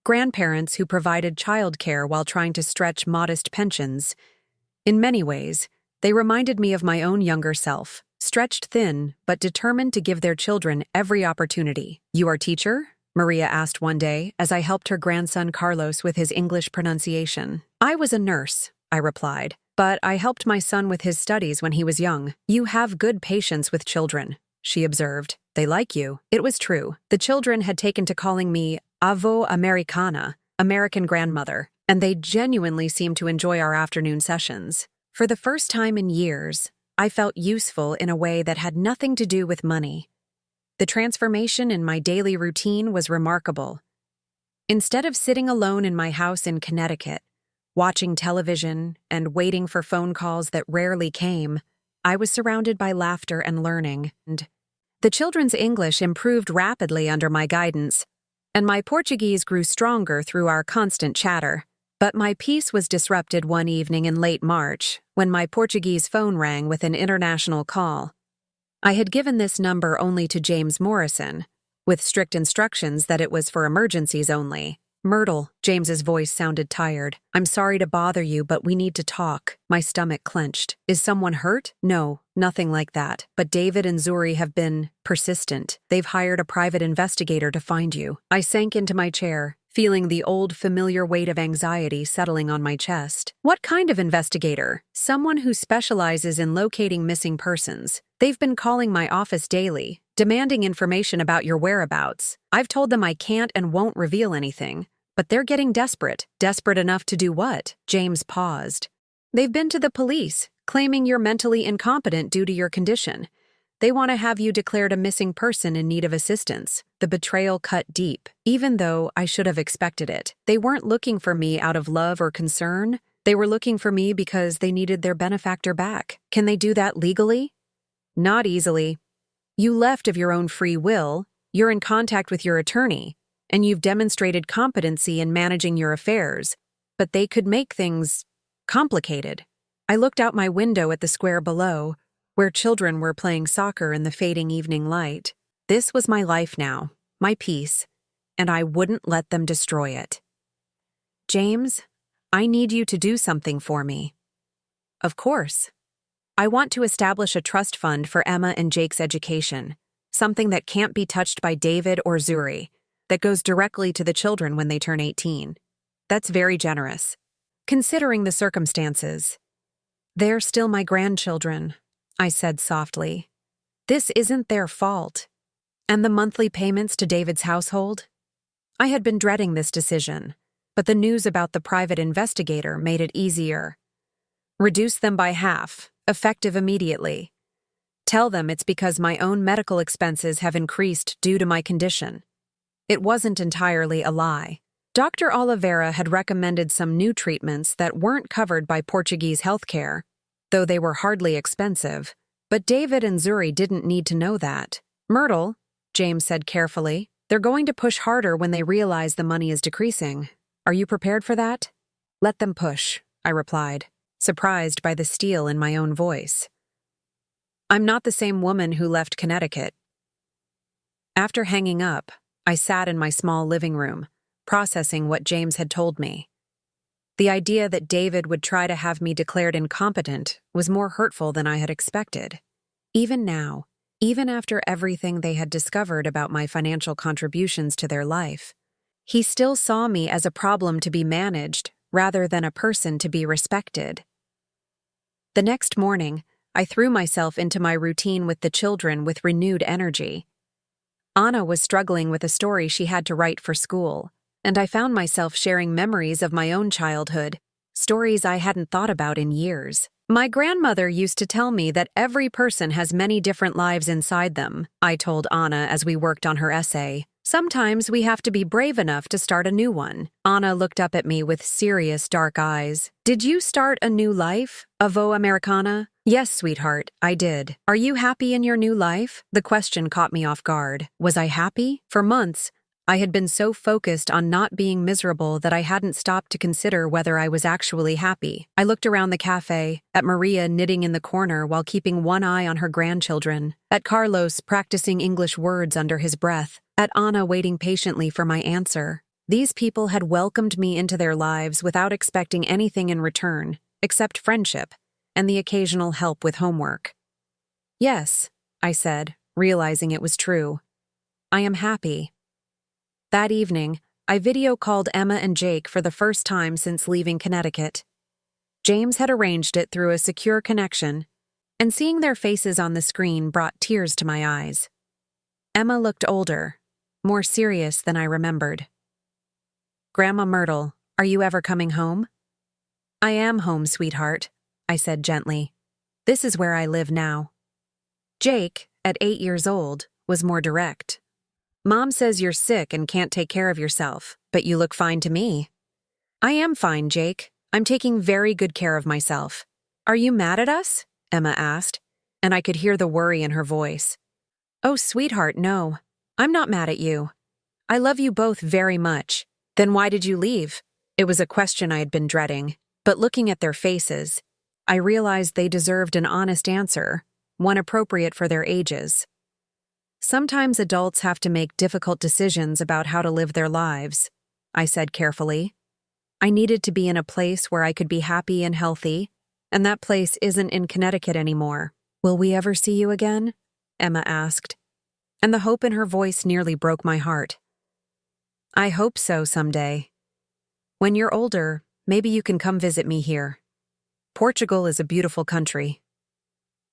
grandparents who provided childcare while trying to stretch modest pensions. In many ways, they reminded me of my own younger self, stretched thin but determined to give their children every opportunity. "You are teacher?" Maria asked one day as I helped her grandson Carlos with his English pronunciation. "I was a nurse," I replied, "but I helped my son with his studies when he was young." "You have good patience with children," she observed. "They like you." It was true. The children had taken to calling me Avó Americana, American grandmother, and they genuinely seemed to enjoy our afternoon sessions. For the first time in years, I felt useful in a way that had nothing to do with money. The transformation in my daily routine was remarkable. Instead of sitting alone in my house in Connecticut, watching television and waiting for phone calls that rarely came, I was surrounded by laughter and learning. And the children's English improved rapidly under my guidance, and my Portuguese grew stronger through our constant chatter. But my peace was disrupted one evening in late March when my Portuguese phone rang with an international call. I had given this number only to James Morrison, with strict instructions that it was for emergencies only. "Myrtle," James's voice sounded tired. "I'm sorry to bother you, but we need to talk." My stomach clenched. "Is someone hurt?" "No, nothing like that. But David and Zuri have been persistent. They've hired a private investigator to find you." I sank into my chair, feeling the old familiar weight of anxiety settling on my chest. "What kind of investigator?" "Someone who specializes in locating missing persons. They've been calling my office daily, demanding information about your whereabouts. I've told them I can't and won't reveal anything, but they're getting desperate." "Desperate enough to do what?" James paused. "They've been to the police, claiming you're mentally incompetent due to your condition. They want to have you declared a missing person in need of assistance." The betrayal cut deep, even though I should have expected it. They weren't looking for me out of love or concern. They were looking for me because they needed their benefactor back. Can they do that legally? Not easily. You left of your own free will, you're in contact with your attorney, and you've demonstrated competency in managing your affairs, but they could make things complicated. I looked out my window at the square below, where children were playing soccer in the fading evening light. This was my life now, my peace, and I wouldn't let them destroy it. James, I need you to do something for me. Of course. I want to establish a trust fund for Emma and Jake's education, something that can't be touched by David or Zuri, that goes directly to the children when they turn 18. That's very generous. Considering the circumstances. They're still my grandchildren, I said softly. This isn't their fault. And the monthly payments to David's household? I had been dreading this decision, but the news about the private investigator made it easier. Reduce them by half, effective immediately. Tell them it's because my own medical expenses have increased due to my condition. It wasn't entirely a lie. Dr. Oliveira had recommended some new treatments that weren't covered by Portuguese healthcare, though they were hardly expensive. But David and Zuri didn't need to know that. Myrtle, James said carefully, they're going to push harder when they realize the money is decreasing. Are you prepared for that? Let them push, I replied, surprised by the steel in my own voice. I'm not the same woman who left Connecticut. After hanging up, I sat in my small living room, processing what James had told me. The idea that David would try to have me declared incompetent was more hurtful than I had expected. Even now, even after everything they had discovered about my financial contributions to their life, he still saw me as a problem to be managed rather than a person to be respected. The next morning, I threw myself into my routine with the children with renewed energy. Anna was struggling with a story she had to write for school, and I found myself sharing memories of my own childhood, stories I hadn't thought about in years. My grandmother used to tell me that every person has many different lives inside them, I told Anna as we worked on her essay. Sometimes we have to be brave enough to start a new one. Anna looked up at me with serious dark eyes. Did you start a new life, Avo Americana? Yes, sweetheart, I did. Are you happy in your new life? The question caught me off guard. Was I happy? For months, I had been so focused on not being miserable that I hadn't stopped to consider whether I was actually happy. I looked around the cafe, at Maria knitting in the corner while keeping one eye on her grandchildren, at Carlos practicing English words under his breath, at Anna waiting patiently for my answer. These people had welcomed me into their lives without expecting anything in return, except friendship and the occasional help with homework. Yes, I said, realizing it was true. I am happy. That evening, I video called Emma and Jake for the first time since leaving Connecticut. James had arranged it through a secure connection, and seeing their faces on the screen brought tears to my eyes. Emma looked older, more serious than I remembered. Grandma Myrtle, are you ever coming home? I am home, sweetheart, I said gently. This is where I live now. Jake, at 8 years old, was more direct. Mom says you're sick and can't take care of yourself, but you look fine to me. I am fine, Jake. I'm taking very good care of myself. Are you mad at us? Emma asked, and I could hear the worry in her voice. Oh, sweetheart, no. I'm not mad at you. I love you both very much. Then why did you leave? It was a question I had been dreading, but looking at their faces, I realized they deserved an honest answer, one appropriate for their ages. Sometimes adults have to make difficult decisions about how to live their lives, I said carefully. I needed to be in a place where I could be happy and healthy, and that place isn't in Connecticut anymore. Will we ever see you again? Emma asked, and the hope in her voice nearly broke my heart. I hope so someday. When you're older, maybe you can come visit me here. Portugal is a beautiful country.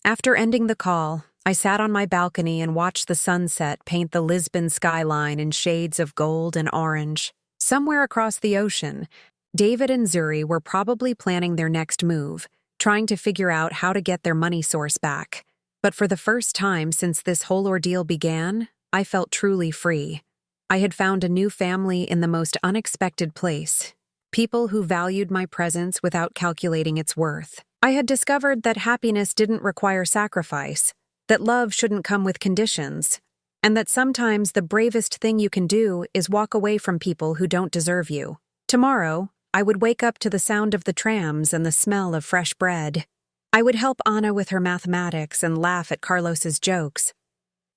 After ending the call, I sat on my balcony and watched the sunset paint the Lisbon skyline in shades of gold and orange. Somewhere across the ocean, David and Zuri were probably planning their next move, trying to figure out how to get their money source back. But for the first time since this whole ordeal began, I felt truly free. I had found a new family in the most unexpected place, people who valued my presence without calculating its worth. I had discovered that happiness didn't require sacrifice, that love shouldn't come with conditions, and that sometimes the bravest thing you can do is walk away from people who don't deserve you. Tomorrow, I would wake up to the sound of the trams and the smell of fresh bread. I would help Anna with her mathematics and laugh at Carlos's jokes.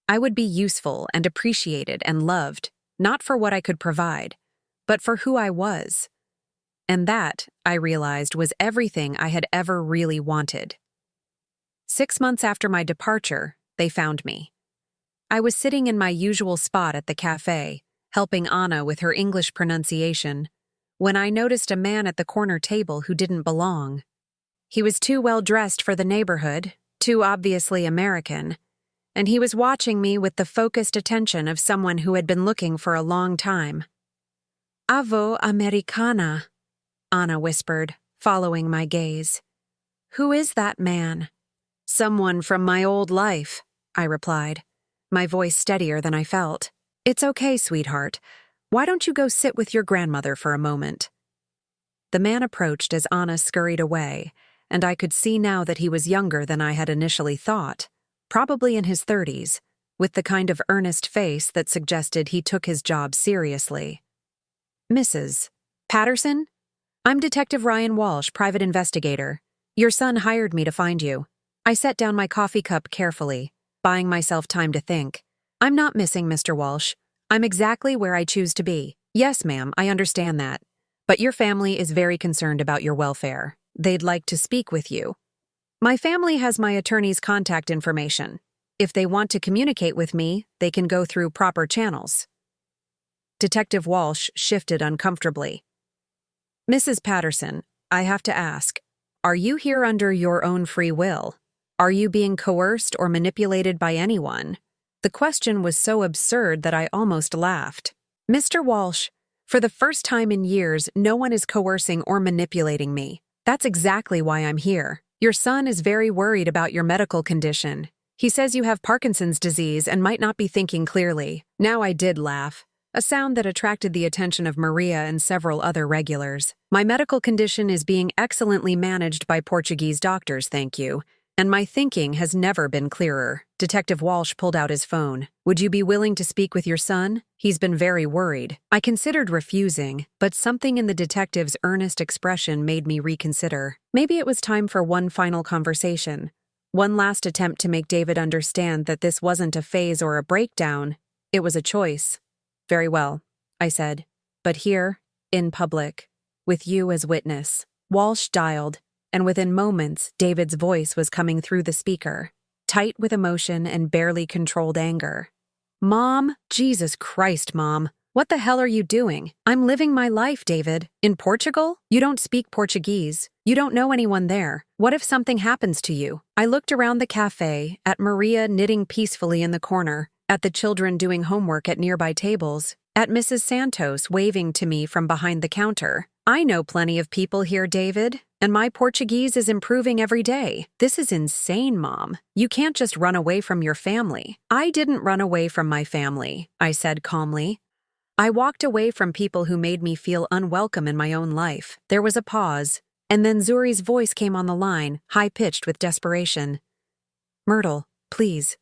I would be useful and appreciated and loved, not for what I could provide, but for who I was. And that, I realized, was everything I had ever really wanted. 6 months after my departure, they found me. I was sitting in my usual spot at the cafe, helping Anna with her English pronunciation, when I noticed a man at the corner table who didn't belong. He was too well dressed for the neighborhood, too obviously American, and he was watching me with the focused attention of someone who had been looking for a long time. "Avo Americana," Anna whispered, following my gaze. "Who is that man?" "Someone from my old life," I replied, my voice steadier than I felt. "It's okay, sweetheart. Why don't you go sit with your grandmother for a moment?" The man approached as Anna scurried away, and I could see now that he was younger than I had initially thought, probably in his 30s, with the kind of earnest face that suggested he took his job seriously. "Mrs. Patterson? I'm Detective Ryan Walsh, private investigator. Your son hired me to find you." I set down my coffee cup carefully, buying myself time to think. "I'm not missing, Mr. Walsh. I'm exactly where I choose to be." "Yes, ma'am, I understand that. But your family is very concerned about your welfare. They'd like to speak with you." "My family has my attorney's contact information. If they want to communicate with me, they can go through proper channels." Detective Walsh shifted uncomfortably. "Mrs. Patterson, I have to ask, are you here under your own free will? Are you being coerced or manipulated by anyone?" The question was so absurd that I almost laughed. "Mr. Walsh, for the first time in years, no one is coercing or manipulating me. That's exactly why I'm here. Your son is very worried about your medical condition. He says you have Parkinson's disease and might not be thinking clearly." Now I did laugh, a sound that attracted the attention of Maria and several other regulars. "My medical condition is being excellently managed by Portuguese doctors, thank you. And my thinking has never been clearer." Detective Walsh pulled out his phone. "Would you be willing to speak with your son? He's been very worried." I considered refusing, but something in the detective's earnest expression made me reconsider. Maybe it was time for one final conversation. One last attempt to make David understand that this wasn't a phase or a breakdown. It was a choice. "Very well," I said. "But here, in public, with you as witness." Walsh dialed, and within moments, David's voice was coming through the speaker, tight with emotion and barely controlled anger. "Mom, Jesus Christ, Mom. What the hell are you doing? I'm living my life, David. In Portugal? You don't speak Portuguese. You don't know anyone there. What if something happens to you?" I looked around the cafe, at Maria knitting peacefully in the corner, at the children doing homework at nearby tables, at Mrs. Santos waving to me from behind the counter. "I know plenty of people here, David, and my Portuguese is improving every day. This is insane, Mom. You can't just run away from your family." "I didn't run away from my family," I said calmly. "I walked away from people who made me feel unwelcome in my own life." There was a pause, and then Zuri's voice came on the line, high-pitched with desperation. "Myrtle, please.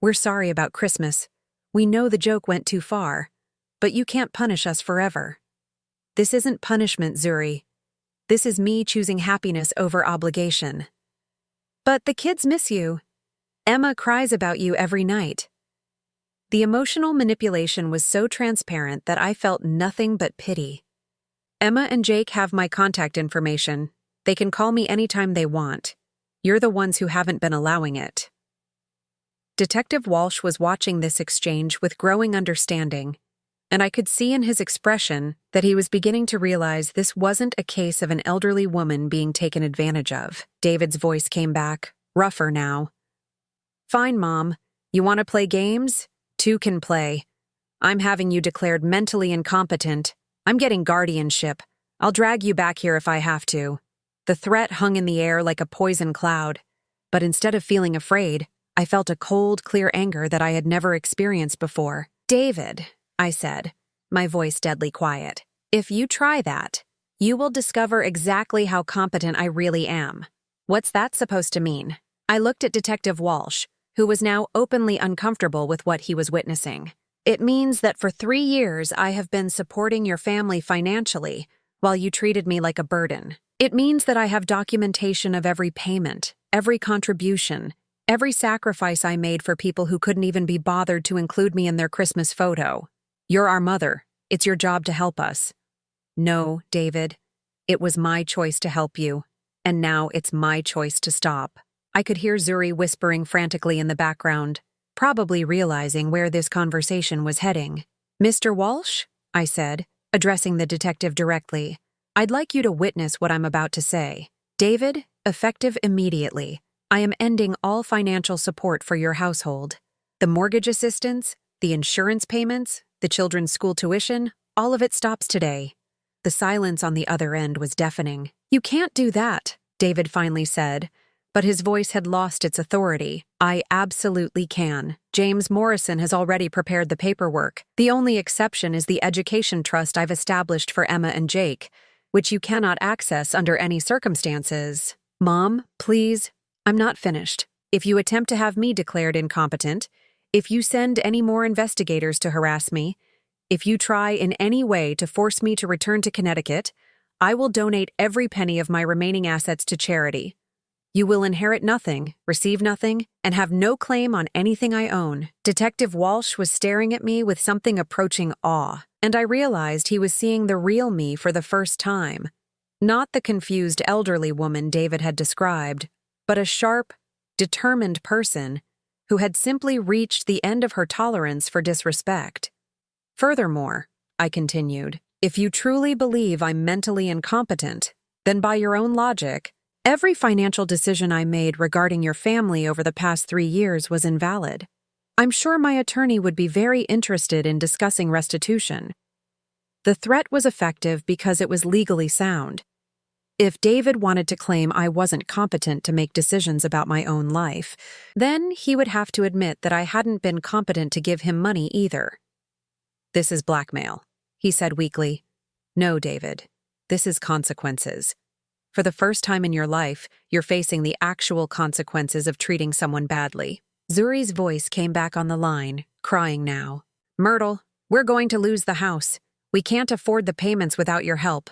We're sorry about Christmas. We know the joke went too far, but you can't punish us forever." "This isn't punishment, Zuri. This is me choosing happiness over obligation." "But the kids miss you. Emma cries about you every night." The emotional manipulation was so transparent that I felt nothing but pity. "Emma and Jake have my contact information. They can call me anytime they want. You're the ones who haven't been allowing it." Detective Walsh was watching this exchange with growing understanding, and I could see in his expression that he was beginning to realize this wasn't a case of an elderly woman being taken advantage of. David's voice came back, rougher now. "Fine, Mom. You want to play games? Two can play. I'm having you declared mentally incompetent. I'm getting guardianship. I'll drag you back here if I have to." The threat hung in the air like a poison cloud, but instead of feeling afraid, I felt a cold, clear anger that I had never experienced before. "David," I said, my voice deadly quiet, "if you try that, You will discover exactly how competent I really am. What's that supposed to mean? I looked at Detective Walsh, who was now openly uncomfortable with what he was witnessing. It means that for 3 years I have been supporting your family financially while you treated me like a burden. It means that I have documentation of every payment, every contribution, every sacrifice I made for people who couldn't even be bothered to include me in their Christmas photo. You're our mother. It's your job to help us. No, David. It was my choice to help you, and now it's my choice to stop. I could hear Zuri whispering frantically in the background, probably realizing where this conversation was heading. Mr. Walsh, I said, addressing the detective directly, I'd like you to witness what I'm about to say. David, effective immediately, I am ending all financial support for your household. The mortgage assistance, the insurance payments, the children's school tuition, all of it stops today. The silence on the other end was deafening. You can't do that, David finally said, but his voice had lost its authority. I absolutely can. James Morrison has already prepared the paperwork. The only exception is the education trust I've established for Emma and Jake, which you cannot access under any circumstances. Mom, please, I'm not finished. If you attempt to have me declared incompetent, if you send any more investigators to harass me, if you try in any way to force me to return to Connecticut, I will donate every penny of my remaining assets to charity. You will inherit nothing, receive nothing, and have no claim on anything I own. Detective Walsh was staring at me with something approaching awe, and I realized he was seeing the real me for the first time. Not the confused elderly woman David had described, but a sharp, determined person who had simply reached the end of her tolerance for disrespect. Furthermore, I continued, if you truly believe I'm mentally incompetent, then by your own logic, every financial decision I made regarding your family over the past 3 years was invalid. I'm sure my attorney would be very interested in discussing restitution. The threat was effective because it was legally sound. If David wanted to claim I wasn't competent to make decisions about my own life, then he would have to admit that I hadn't been competent to give him money either. This is blackmail, he said weakly. No, David. This is consequences. For the first time in your life, you're facing the actual consequences of treating someone badly. Zuri's voice came back on the line, crying now. Myrtle, we're going to lose the house. We can't afford the payments without your help.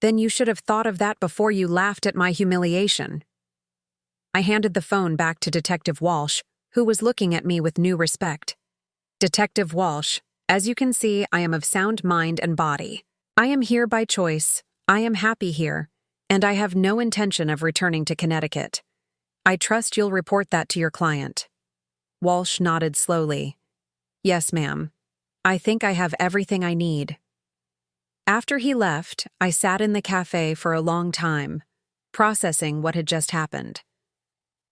Then you should have thought of that before you laughed at my humiliation. I handed the phone back to Detective Walsh, who was looking at me with new respect. Detective Walsh, as you can see, I am of sound mind and body. I am here by choice. I am happy here, and I have no intention of returning to Connecticut. I trust you'll report that to your client. Walsh nodded slowly. Yes, ma'am. I think I have everything I need. After he left, I sat in the cafe for a long time, processing what had just happened.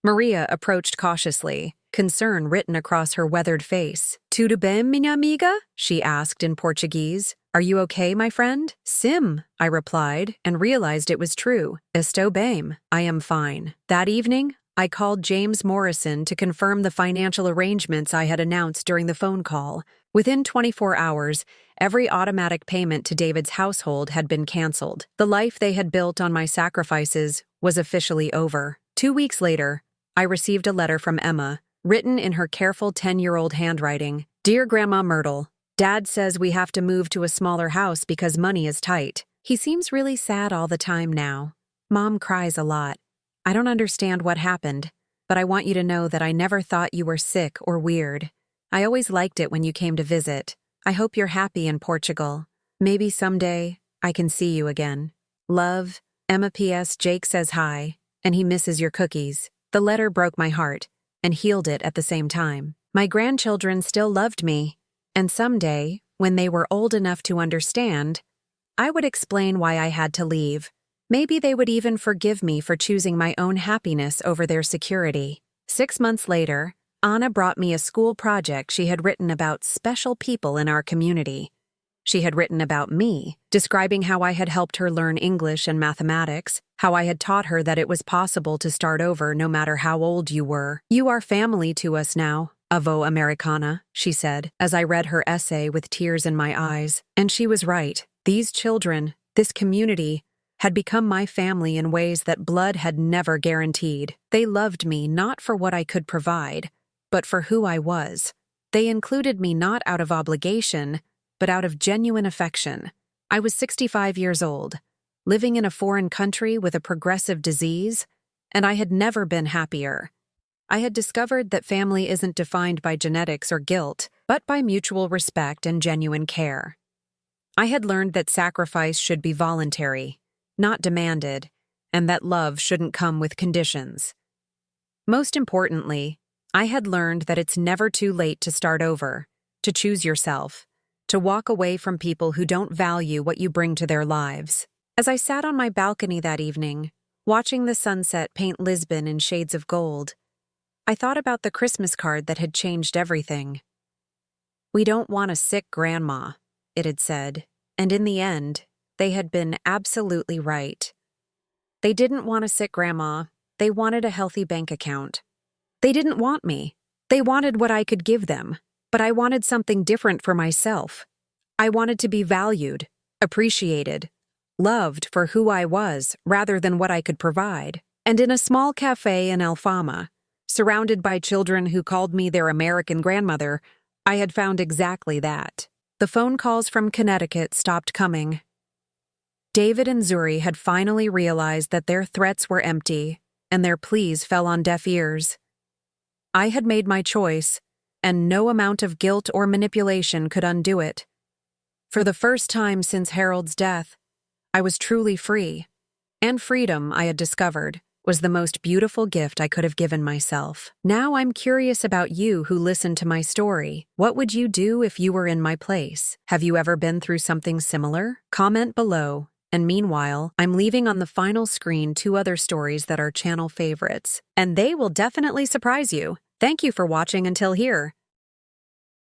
Maria approached cautiously, concern written across her weathered face. Tudo bem, minha amiga? She asked in Portuguese. Are you okay, my friend? Sim, I replied, and realized it was true. Estou bem. I am fine. That evening, I called James Morrison to confirm the financial arrangements I had announced during the phone call. Within 24 hours, every automatic payment to David's household had been canceled. The life they had built on my sacrifices was officially over. 2 weeks later, I received a letter from Emma, written in her careful 10-year-old handwriting. Dear Grandma Myrtle, Dad says we have to move to a smaller house because money is tight. He seems really sad all the time now. Mom cries a lot. I don't understand what happened, but I want you to know that I never thought you were sick or weird. I always liked it when you came to visit. I hope you're happy in Portugal. Maybe someday I can see you again. Love, Emma. P.S. Jake says hi, and he misses your cookies. The letter broke my heart and healed it at the same time. My grandchildren still loved me, and someday, when they were old enough to understand, I would explain why I had to leave. Maybe they would even forgive me for choosing my own happiness over their security. 6 months later, Anna brought me a school project she had written about special people in our community. She had written about me, describing how I had helped her learn English and mathematics, how I had taught her that it was possible to start over no matter how old you were. You are family to us now, Avo Americana, she said, as I read her essay with tears in my eyes. And she was right. These children, This community had become my family in ways that blood had never guaranteed. They loved me not for what I could provide, but for who I was. They included me not out of obligation, but out of genuine affection. I was 65 years old, living in a foreign country with a progressive disease, and I had never been happier. I had discovered that family isn't defined by genetics or guilt, but by mutual respect and genuine care. I had learned that sacrifice should be voluntary, not demanded, and that love shouldn't come with conditions. Most importantly, I had learned that it's never too late to start over, to choose yourself, to walk away from people who don't value what you bring to their lives. As I sat on my balcony that evening, watching the sunset paint Lisbon in shades of gold, I thought about the Christmas card that had changed everything. "We don't want a sick grandma," it had said, and in the end, they had been absolutely right. They didn't want a sick grandma, they wanted a healthy bank account. They didn't want me, they wanted what I could give them, but I wanted something different for myself. I wanted to be valued, appreciated, loved for who I was rather than what I could provide. And in a small cafe in Alfama, surrounded by children who called me their American grandmother, I had found exactly that. The phone calls from Connecticut stopped coming. David and Zuri had finally realized that their threats were empty, and their pleas fell on deaf ears. I had made my choice, and no amount of guilt or manipulation could undo it. For the first time since Harold's death, I was truly free. And freedom, I had discovered, was the most beautiful gift I could have given myself. Now I'm curious about you who listened to my story. What would you do if you were in my place? Have you ever been through something similar? Comment below. And meanwhile, I'm leaving on the final screen 2 other stories that are channel favorites, and they will definitely surprise you. Thank you for watching until here.